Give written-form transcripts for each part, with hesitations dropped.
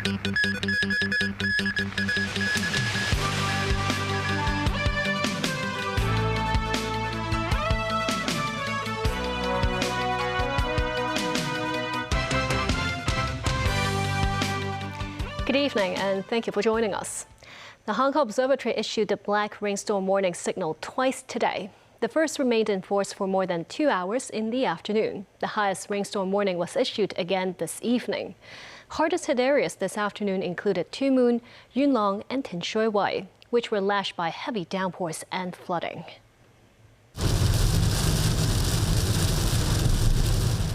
Good evening and thank you for joining us. The Hong Kong Observatory issued a black rainstorm warning signal twice today. The first remained in force for more than 2 hours in the afternoon. The highest rainstorm warning was issued again this evening. Hardest hit areas this afternoon included Two Moon, Yuen Long and Tin Shui Wai, which were lashed by heavy downpours and flooding.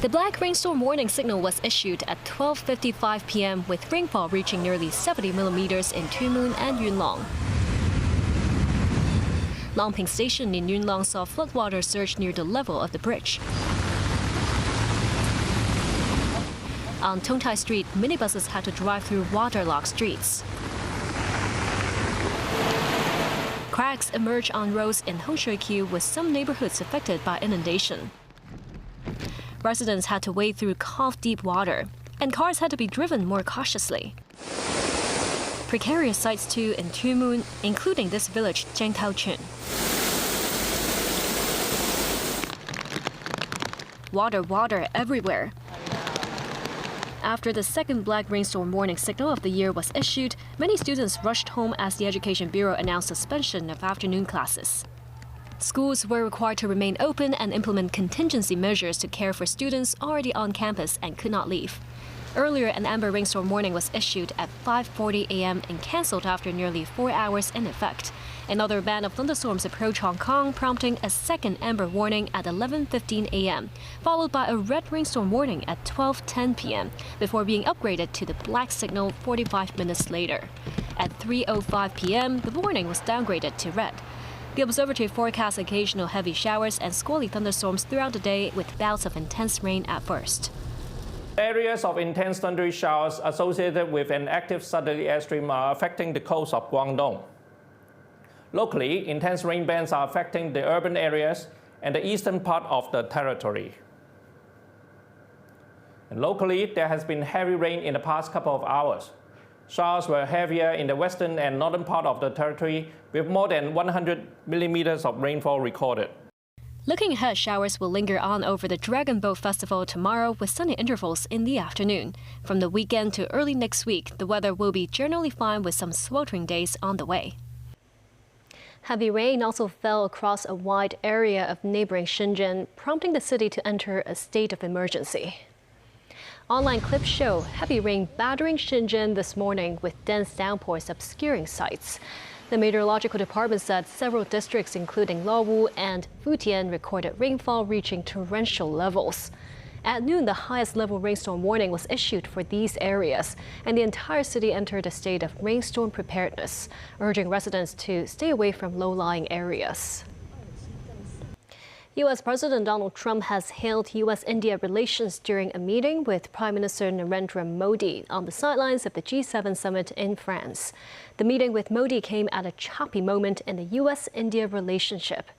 The black rainstorm warning signal was issued at 12:55 p.m. with rainfall reaching nearly 70 millimeters in Two Moon and Yuen Long. Long Ping Station in Yuen Long saw floodwater surge near the level of the bridge. On Tung Tai Street, minibuses had to drive through waterlogged streets. Cracks emerged on roads in Hung Shui Kiu with some neighborhoods affected by inundation. Residents had to wade through calf-deep water, and cars had to be driven more cautiously. Precarious sites too in Two Moon, including this village, Jiangtao Chun. Water everywhere. After the second black rainstorm warning signal of the year was issued, many students rushed home as the Education Bureau announced suspension of afternoon classes. Schools were required to remain open and implement contingency measures to care for students already on campus and could not leave. Earlier, an amber rainstorm warning was issued at 5:40 a.m. and cancelled after nearly 4 hours in effect. Another band of thunderstorms approached Hong Kong, prompting a second amber warning at 11:15 a.m., followed by a red rainstorm warning at 12:10 p.m., before being upgraded to the black signal 45 minutes later. At 3:05 p.m., the warning was downgraded to red. The observatory forecasts occasional heavy showers and squally thunderstorms throughout the day, with bouts of intense rain at first. Areas of intense thundery showers associated with an active southerly airstream are affecting the coast of Guangdong. Locally, intense rain bands are affecting the urban areas and the eastern part of the territory. And locally, there has been heavy rain in the past couple of hours. Showers were heavier in the western and northern part of the territory, with more than 100 millimeters of rainfall recorded. Looking ahead, showers will linger on over the Dragon Boat Festival tomorrow with sunny intervals in the afternoon. From the weekend to early next week, the weather will be generally fine with some sweltering days on the way. Heavy rain also fell across a wide area of neighboring Shenzhen, prompting the city to enter a state of emergency. Online clips show heavy rain battering Shenzhen this morning with dense downpours obscuring sights. The meteorological department said several districts, including Luowu and Futian, recorded rainfall reaching torrential levels. At noon, the highest level rainstorm warning was issued for these areas, and the entire city entered a state of rainstorm preparedness, urging residents to stay away from low-lying areas. U.S. President Donald Trump has hailed U.S.-India relations during a meeting with Prime Minister Narendra Modi on the sidelines of the G7 summit in France. The meeting with Modi came at a choppy moment in the U.S.-India relationship.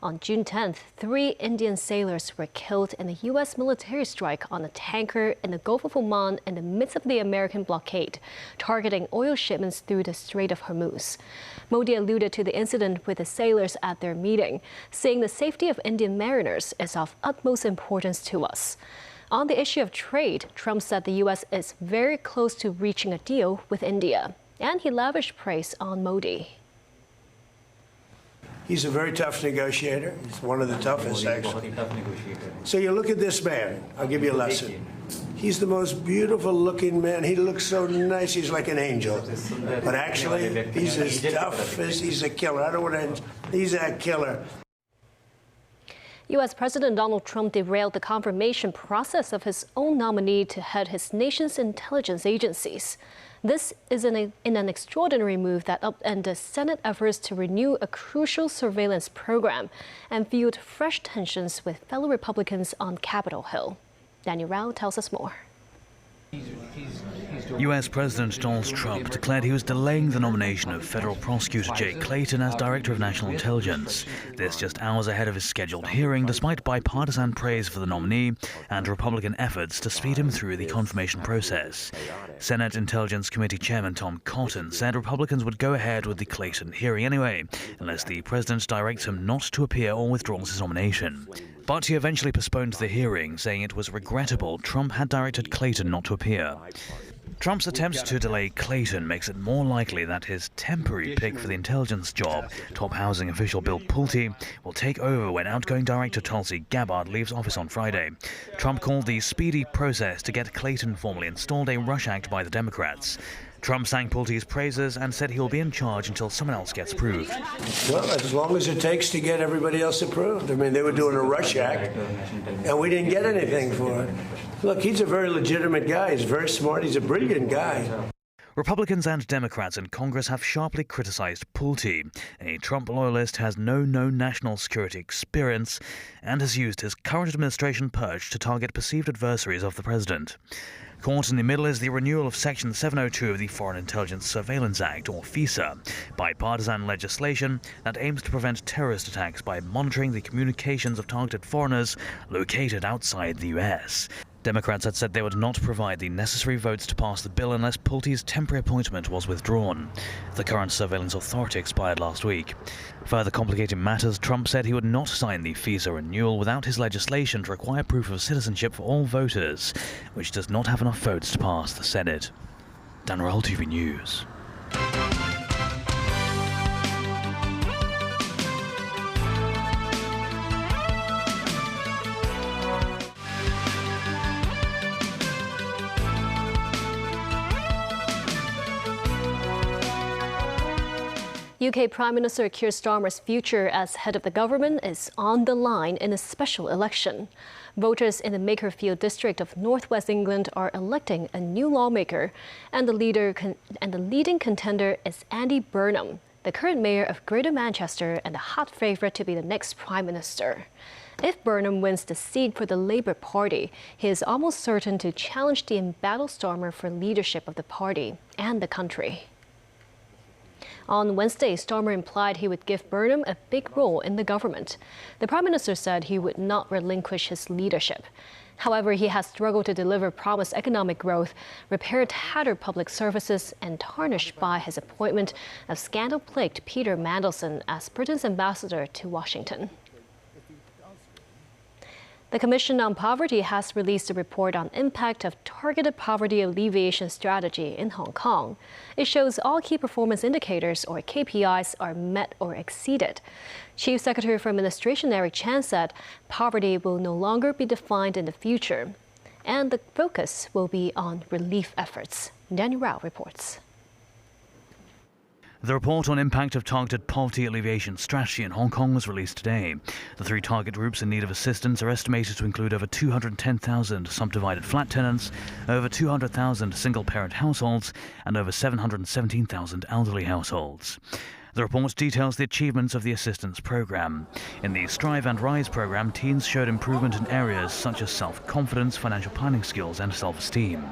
On June 10th, 3 Indian sailors were killed in a U.S. military strike on a tanker in the Gulf of Oman in the midst of the American blockade, targeting oil shipments through the Strait of Hormuz. Modi alluded to the incident with the sailors at their meeting, saying the safety of Indian mariners is of utmost importance to us. On the issue of trade, Trump said the U.S. is very close to reaching a deal with India, and he lavished praise on Modi. He's a very tough negotiator. He's one of the toughest, actually. So you look at this man. I'll give you a lesson. He's the most beautiful looking man. He looks so nice. He's like an angel. But actually, he's as tough as he's a killer. I don't want to. He's a killer. U.S. President Donald Trump derailed the confirmation process of his own nominee to head his nation's intelligence agencies. This is in an extraordinary move that upended Senate efforts to renew a crucial surveillance program and fueled fresh tensions with fellow Republicans on Capitol Hill. Daniel Rao tells us more. He's U.S. President Donald Trump declared he was delaying the nomination of federal prosecutor Jay Clayton as Director of National Intelligence. This just hours ahead of his scheduled hearing, despite bipartisan praise for the nominee and Republican efforts to speed him through the confirmation process. Senate Intelligence Committee Chairman Tom Cotton said Republicans would go ahead with the Clayton hearing anyway, unless the president directs him not to appear or withdraws his nomination. But he eventually postponed the hearing, saying it was regrettable Trump had directed Clayton not to appear. Trump's attempt to delay Clayton makes it more likely that his temporary pick for the intelligence job, top housing official Bill Pulte, will take over when outgoing Director Tulsi Gabbard leaves office on Friday. Trump called the speedy process to get Clayton formally installed a rush act by the Democrats. Trump sang Pulte's praises and said he'll be in charge until someone else gets approved. Well, as long as it takes to get everybody else approved. I mean, they were doing a rush act, and we didn't get anything for it. Look, he's a very legitimate guy. He's very smart. He's a brilliant guy. Republicans and Democrats in Congress have sharply criticized Pulte. A Trump loyalist has no known national security experience and has used his current administration purge to target perceived adversaries of the president. Caught in the middle is the renewal of Section 702 of the Foreign Intelligence Surveillance Act, or FISA, bipartisan legislation that aims to prevent terrorist attacks by monitoring the communications of targeted foreigners located outside the U.S. Democrats had said they would not provide the necessary votes to pass the bill unless Pulte's temporary appointment was withdrawn. The current surveillance authority expired last week. Further complicating matters, Trump said he would not sign the FISA renewal without his legislation to require proof of citizenship for all voters, which does not have enough votes to pass the Senate. Dan Roll, TV News. UK Prime Minister Keir Starmer's future as head of the government is on the line in a special election. Voters in the Makerfield district of northwest England are electing a new lawmaker, and the leading contender is Andy Burnham, the current mayor of Greater Manchester and the hot favourite to be the next Prime Minister. If Burnham wins the seat for the Labour Party, he is almost certain to challenge the embattled Starmer for leadership of the party and the country. On Wednesday, Starmer implied he would give Burnham a big role in the government. The Prime Minister said he would not relinquish his leadership. However, he has struggled to deliver promised economic growth, repair tattered public services, and tarnished by his appointment of scandal-plagued Peter Mandelson as Britain's ambassador to Washington. The Commission on Poverty has released a report on impact of targeted poverty alleviation strategy in Hong Kong. It shows all key performance indicators, or KPIs, are met or exceeded. Chief Secretary for Administration Eric Chan said poverty will no longer be defined in the future, and the focus will be on relief efforts. Daniel Rao reports. The report on impact of targeted poverty alleviation strategy in Hong Kong was released today. The three target groups in need of assistance are estimated to include over 210,000 subdivided flat tenants, over 200,000 single-parent households, and over 717,000 elderly households. The report details the achievements of the assistance program. In the Strive and Rise program, teens showed improvement in areas such as self-confidence, financial planning skills, and self-esteem.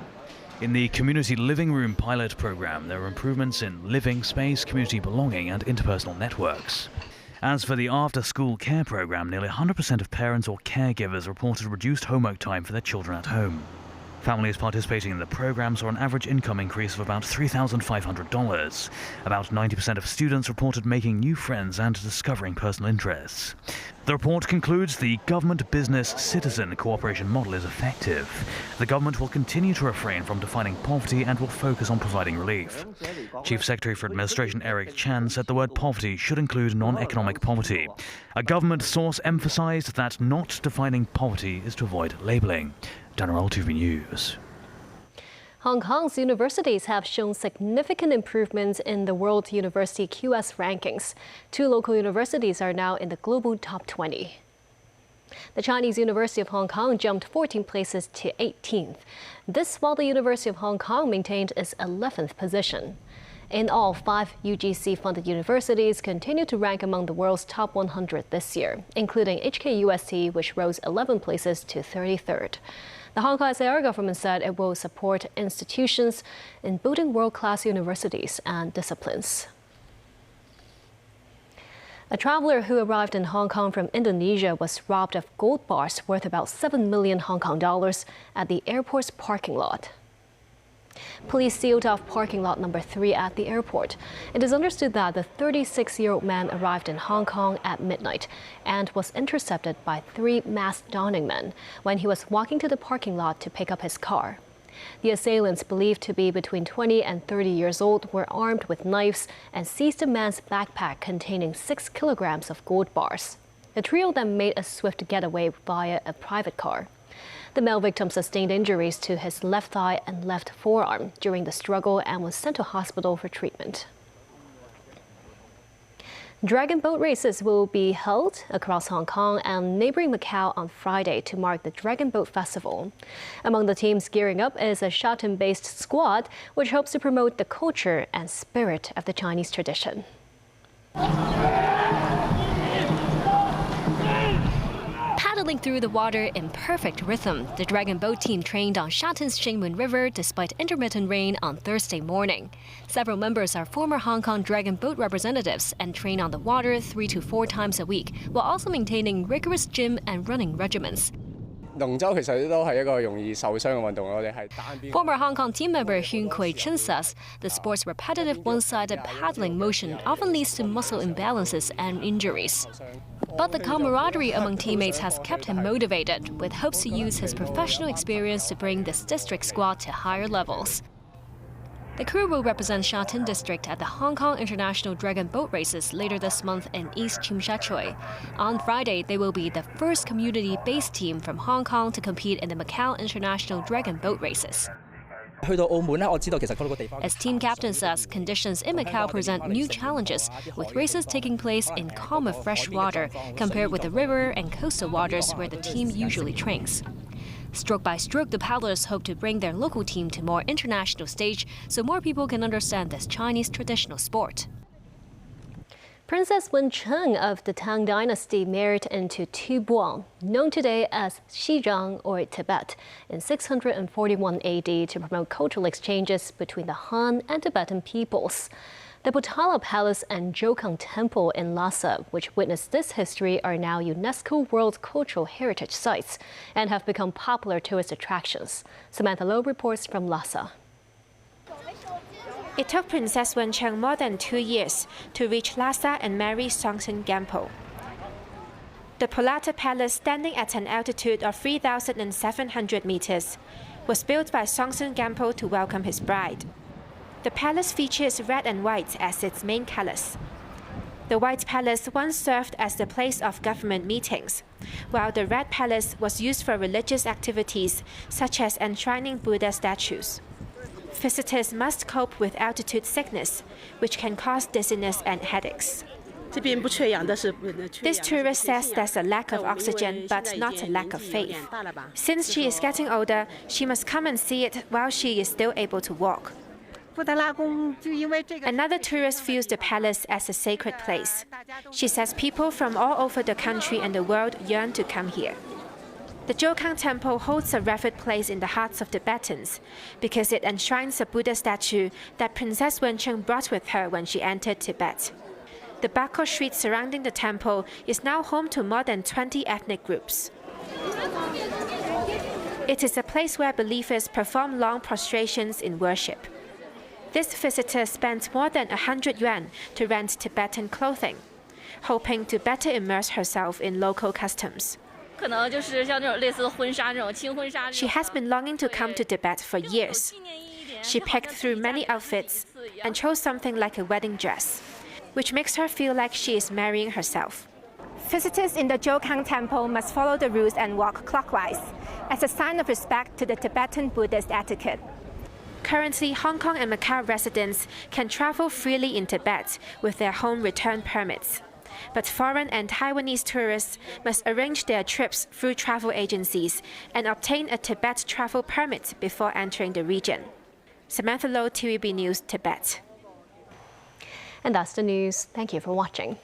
In the Community Living Room pilot program, there were improvements in living space, community belonging, and interpersonal networks. As for the after-school care program, nearly 100% of parents or caregivers reported reduced homework time for their children at home. Families participating in the program saw an average income increase of about $3,500. About 90% of students reported making new friends and discovering personal interests. The report concludes the government-business-citizen cooperation model is effective. The government will continue to refrain from defining poverty and will focus on providing relief. Chief Secretary for Administration Eric Chan said the word poverty should include non-economic poverty. A government source emphasized that not defining poverty is to avoid labeling. General TV News. Hong Kong's universities have shown significant improvements in the World University QS rankings. 2 local universities are now in the global top 20. The Chinese University of Hong Kong jumped 14 places to 18th. This while the University of Hong Kong maintained its 11th position. In all, 5 UGC-funded universities continue to rank among the world's top 100 this year, including HKUST, which rose 11 places to 33rd. The Hong Kong SAR government said it will support institutions in building world-class universities and disciplines. A traveler who arrived in Hong Kong from Indonesia was robbed of gold bars worth about 7 million Hong Kong dollars at the airport's parking lot. Police sealed off parking lot number 3 at the airport. It is understood that the 36-year-old man arrived in Hong Kong at midnight and was intercepted by 3 mask-donning men when he was walking to the parking lot to pick up his car. The assailants, believed to be between 20 and 30 years old, were armed with knives and seized a man's backpack containing 6 kilograms of gold bars. The trio then made a swift getaway via a private car. The male victim sustained injuries to his left thigh and left forearm during the struggle and was sent to hospital for treatment. Dragon boat races will be held across Hong Kong and neighboring Macau on Friday to mark the Dragon Boat Festival. Among the teams gearing up is a Shatin-based squad, which hopes to promote the culture and spirit of the Chinese tradition. Paddling through the water in perfect rhythm, the Dragon Boat team trained on Shatin's Shingmun River despite intermittent rain on Thursday morning. Several members are former Hong Kong Dragon Boat representatives and train on the water 3 to 4 times a week, while also maintaining rigorous gym and running regimens. Former Hong Kong team member Hyun Kui Chun says the sport's repetitive one-sided paddling motion often leads to muscle imbalances and injuries. But the camaraderie among teammates has kept him motivated, with hopes to use his professional experience to bring this district squad to higher levels. The crew will represent Shatin District at the Hong Kong International Dragon Boat Races later this month in East Tsim Sha Tsui. On Friday, they will be the first community-based team from Hong Kong to compete in the Macau International Dragon Boat Races. As team captain says, conditions in Macau present new challenges, with races taking place in calmer fresh water compared with the river and coastal waters where the team usually trains. Stroke by stroke, the paddlers hope to bring their local team to more international stage so more people can understand this Chinese traditional sport. Princess Wencheng of the Tang Dynasty married into Tibet, known today as Xizang or Tibet, in 641 AD to promote cultural exchanges between the Han and Tibetan peoples. The Potala Palace and Jokang Temple in Lhasa, which witnessed this history, are now UNESCO World Cultural Heritage Sites and have become popular tourist attractions. Samantha Lowe reports from Lhasa. It took Princess Wencheng more than 2 years to reach Lhasa and marry Songtsen Gampo. The Potala Palace, standing at an altitude of 3,700 meters, was built by Songtsen Gampo to welcome his bride. The palace features red and white as its main colors. The White Palace once served as the place of government meetings, while the Red Palace was used for religious activities such as enshrining Buddha statues. Visitors must cope with altitude sickness, which can cause dizziness and headaches. This tourist says there's a lack of oxygen, but not a lack of faith. Since she is getting older, she must come and see it while she is still able to walk. Another tourist views the palace as a sacred place. She says people from all over the country and the world yearn to come here. The Jokang Temple holds a revered place in the hearts of Tibetans because it enshrines a Buddha statue that Princess Wencheng brought with her when she entered Tibet. The Bako street surrounding the temple is now home to more than 20 ethnic groups. It is a place where believers perform long prostrations in worship. This visitor spent more than 100 yuan to rent Tibetan clothing, hoping to better immerse herself in local customs. She has been longing to come to Tibet for years. She picked through many outfits and chose something like a wedding dress, which makes her feel like she is marrying herself. Visitors in the Jokang Temple must follow the rules and walk clockwise, as a sign of respect to the Tibetan Buddhist etiquette. Currently, Hong Kong and Macau residents can travel freely in Tibet with their home return permits. But foreign and Taiwanese tourists must arrange their trips through travel agencies and obtain a Tibet travel permit before entering the region. Samantha Lowe, TVB News, Tibet. And that's the news. Thank you for watching.